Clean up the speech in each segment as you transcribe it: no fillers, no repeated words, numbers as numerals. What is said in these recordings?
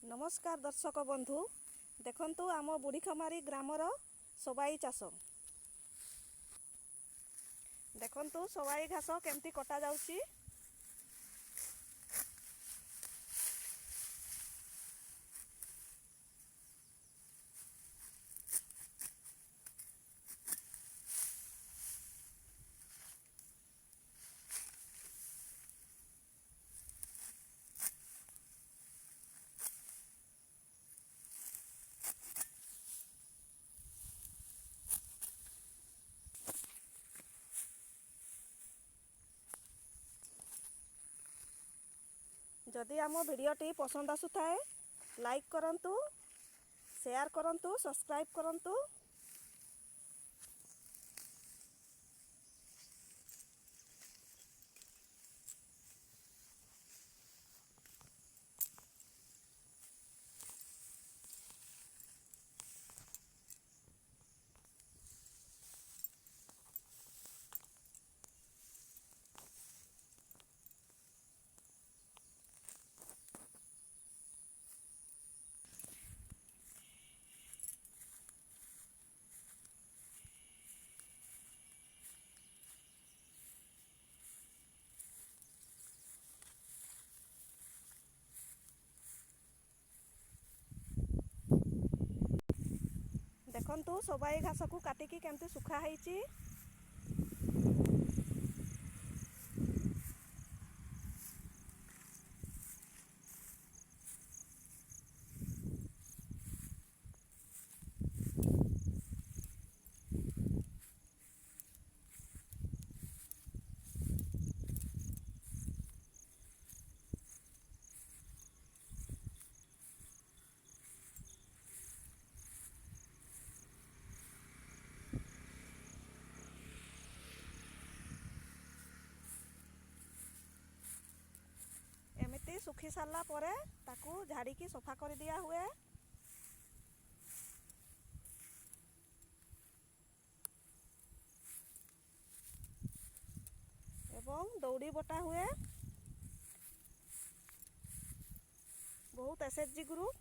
नमस्कार दर्शक बंधु देखंतु आम बुढ़ीखमारी ग्रामर सबाई चाष देखंतु सबाई घास केमती कटा जाउची। जदि आम भिडियोटी पसंद आसुथाए लाइक करंतु, शेयर करंतु, सब्सक्राइब करंतु। देखंतु सबाई घास को काटिकी केमती सुखा ହେଇची। एमिति सुखी सारा परे ताकू झाड़ीकी सफा कर दिया हुए। एवं दौड़ी बटा हुए। बहुत एसएचजी ग्रुप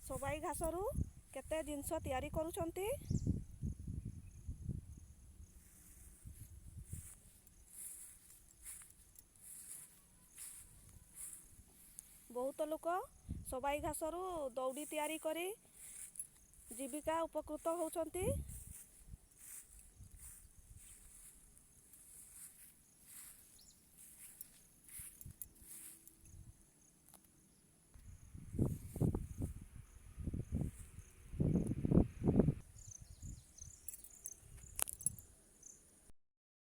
सबाई घासरू केते जिनस तैयारी करूछंती। बहुत लोक सबाई घासरू दौड़ी तैयारी करी जीविका उपकृत होउछंती।